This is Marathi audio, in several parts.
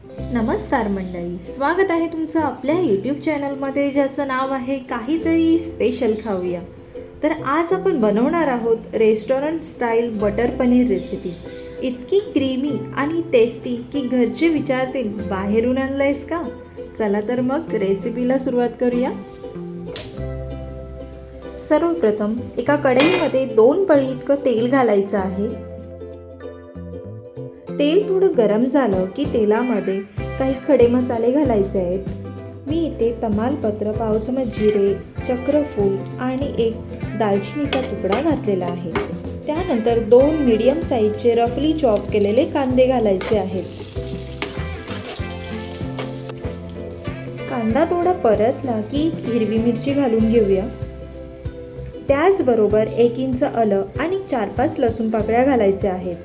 नमस्कार मंडळी, स्वागत आहे तुमचं आपल्या यूट्यूब चॅनलमध्ये ज्याचं नाव आहे काहीतरी स्पेशल खाऊया. तर आज आपण बनवणार आहोत restaurant style butter paneer recipe. इतकी क्रीमी आणि टेस्टी की घरचे विचारतील बाहेरून आणलंयस का. चला तर मग रेसिपीला सुरुवात करूया. सर्वप्रथम एका कढईमध्ये 2 पळी इतकं तेल घालायचं आहे. तेल थोडं गरम झालं की तेलामध्ये काही खडे मसाले घालायचे आहेत. मी इथे तमालपत्र, पाव चमच जिरे, चक्रफूल आणि एक दालचिनीचा तुकडा घातलेला आहे. त्यानंतर 2 मीडियम साईजचे रफली चॉप केलेले कांदे घालायचे आहेत. कांदा थोडा परतला की हिरवी मिरची घालून घेऊया. त्याचबरोबर 1 इंच आलं आणि 4-5 लसूण पाकळ्या घालायच्या आहेत.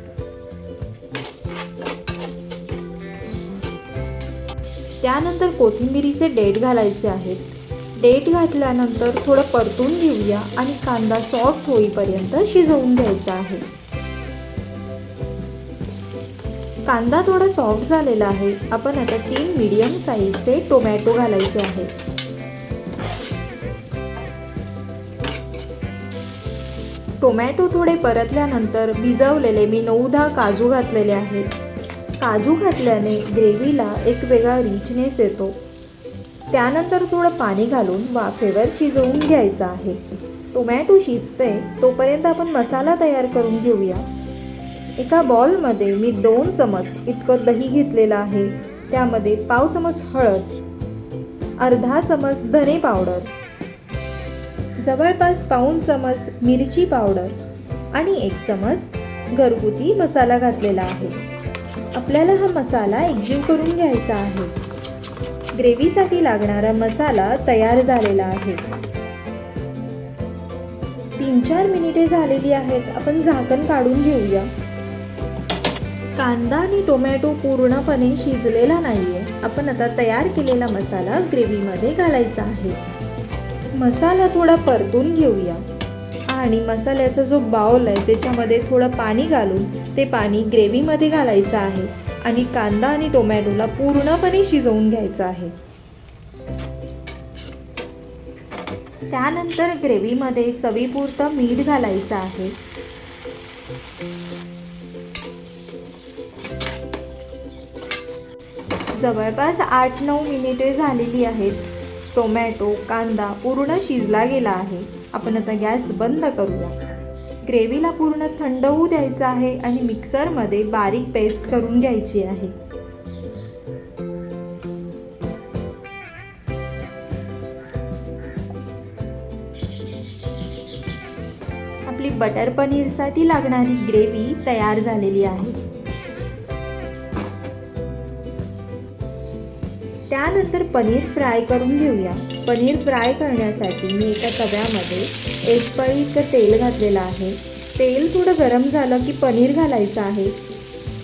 त्यानंतर कोथिंबिरीचे देठ घालायचे आहेत. देठ घातल्यानंतर थोडं परतून घेऊया आणि कांदा सॉफ्ट होईपर्यंत शिजवून घ्यायचा आहे. कांदा थोडा सॉफ्ट झालेला आहे. आपण आता 3 मीडियम साईजचे टोमॅटो घालायचे आहेत. टोमॅटो थोडे परतल्यानंतर भिजवलेले मी 9-10 काजू घातलेले आहेत. काजू घातल्याने ग्रेव्हीला एक वेगळा रिचनेस येतो. त्यानंतर थोडं पाणी घालून वाफेवर शिजवून घ्यायचं आहे. टोमॅटो शिजते तोपर्यंत आपण मसाला तयार करून घेऊया. एका बॉलमध्ये मी 2 चमच इतकं दही घेतलेलं आहे. त्यामध्ये पाव चमच हळद, अर्धा चमच धने पावडर, जवळपास पाऊण चमच मिरची पावडर आणि 1 चमच घरगुती मसाला घातलेला आहे. आपल्याला हा मसाला एकजीव करून घ्यायचा आहे. ग्रेव्हीसाठी लागणारा मसाला तयार झालेला आहे. 3-4 मिनिटे झालेली आहेत. आपण झाकण काढून घेऊया. कांदा आणि टोमॅटो पूर्णपणे शिजलेला नाहीये. आपण आता तयार केलेला मसाला ग्रेव्हीमध्ये घालायचा आहे. मसाला थोडा परतून घेऊया आणि मसाल्याचा जो बाउल आहे त्याच्यामध्ये थोडं पाणी घालून ते पाणी ग्रेव्हीमध्ये घालायचं आहे आणि कांदा आणि टोमॅटोला पूर्णपणे शिजवून घ्यायचं आहे. त्यानंतर ग्रेव्हीमध्ये चवीपुरतं मीठ घालायचं आहे. जवळपास 8-9 मिनिटे झालेली आहेत. टोमॅटो, कांदा पूर्ण शिजला गेला आहे. आपण आता गॅस बंद करूया. ग्रेव्हीला पूर्ण थंड होऊ द्यायचं आहे आणि मिक्सरमध्ये बारीक पेस्ट करून घ्यायची आहे. आपली बटर पनीरसाठी लागणारी ग्रेव्ही तयार झालेली आहे. त्यानंतर पनीर फ्राय करून घेऊया. पनीर फ्राय करण्यासाठी मी एका तव्यामध्ये 1 पळी इतकं तेल घातलेलं आहे. तेल थोडं गरम झालं की पनीर घालायचं आहे.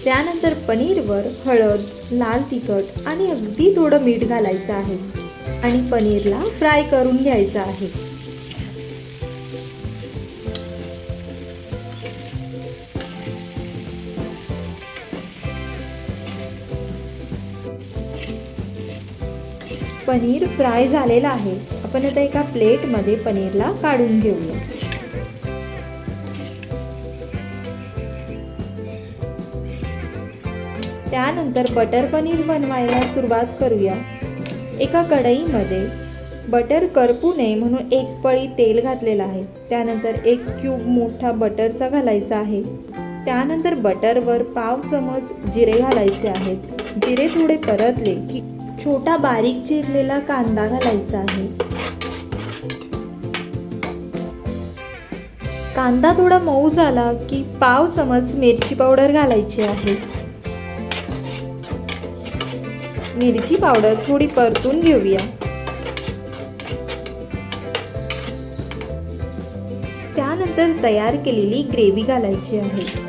त्यानंतर पनीरवर हळद, लाल तिखट आणि अगदी थोडं मीठ घालायचं आहे आणि पनीरला फ्राय करून घ्यायचं आहे. पनीर फ्राय झालेला आहे. आपण आता एका प्लेटमध्ये पनीरला काढून घेऊया. त्यानंतर बटर पनीर बनवायला सुरुवात करूया. एका कढईमध्ये बटर करपू नये म्हणून 1 पळी तेल घातलेलं आहे. त्यानंतर 1 क्यूब मोठा बटरचा घालायचा आहे. त्यानंतर बटरवर पाव चमच जिरे घालायचे आहेत. जिरे थोडे परतले की छोटा बारीक चिरलेला कांदा घालायचा आहे. कांदा थोडा मऊ झाला की पाव चमच मिरची पावडर घालायची आहे. मिरची पावडर थोडी परतून घेऊया. त्यानंतर तयार केलेली ग्रेव्ही घालायची आहे.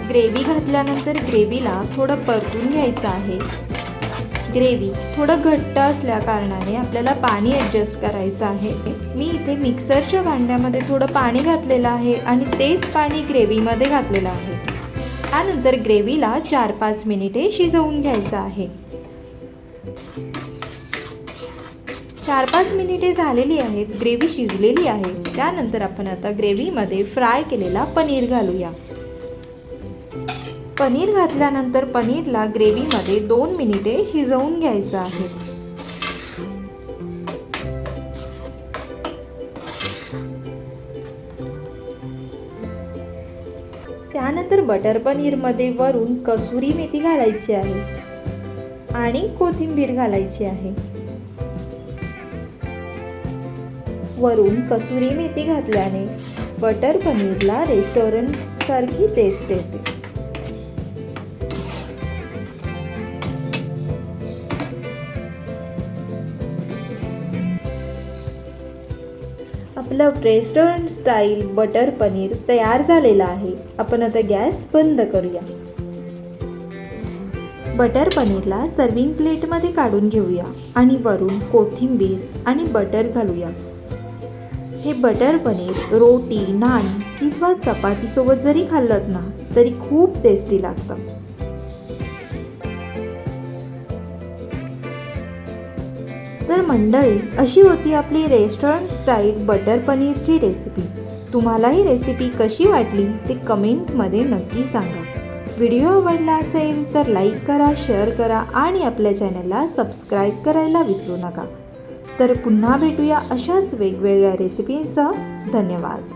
ग्रेव्ही घातल्यानंतर ग्रेव्हीला थोडं परतून घ्यायचं आहे. ग्रेव्ही थोडं घट्ट असल्या कारणाने आपल्याला पाणी ॲडजस्ट करायचं आहे. मी इथे मिक्सरच्या भांड्यामध्ये थोडं पाणी घातलेलं आहे आणि तेच पाणी ग्रेव्हीमध्ये घातलेलं आहे. त्यानंतर ग्रेव्हीला 4-5 मिनिटे शिजवून घ्यायचं आहे. 4-5 मिनिटे झालेली आहेत, ग्रेव्ही शिजलेली आहे. त्यानंतर आपण आता ग्रेव्हीमध्ये फ्राय केलेला पनीर घालूया. पनीर घातल्यानंतर पनीरला ग्रेव्हीमध्ये 2 मिनिटे शिजवून घ्यायचं आहे. त्यानंतर बटर पनीरमध्ये वरून कसुरी मेथी घालायची आहे आणि कोथिंबीर घालायची आहे. वरून कसुरी मेथी घातल्याने बटर पनीरला रेस्टॉरंट सारखी टेस्ट येते. आपलं रेस्टॉरंट स्टाईल बटर पनीर तयार झालेलं आहे. आपण आता गॅस बंद करूया. बटर पनीरला सर्विंग प्लेटमध्ये काढून घेऊया आणि वरून कोथिंबीर आणि बटर घालूया. हे बटर पनीर रोटी, नान किंवा चपातीसोबत जरी खाल्लत ना तरी खूप टेस्टी लागतं. तर मंडळी, अशी होती आपली रेस्टॉरंट स्टाईल बटर पनीरची रेसिपी. तुम्हाला ही रेसिपी कशी वाटली ते कमेंटमध्ये नक्की सांगा. व्हिडिओ आवडला असेल तर लाईक करा, शेअर करा आणि आपल्या चॅनलला सबस्क्राईब करायला विसरू नका. तर पुन्हा भेटूया अशाच वेगवेगळ्या रेसिपींसह. धन्यवाद.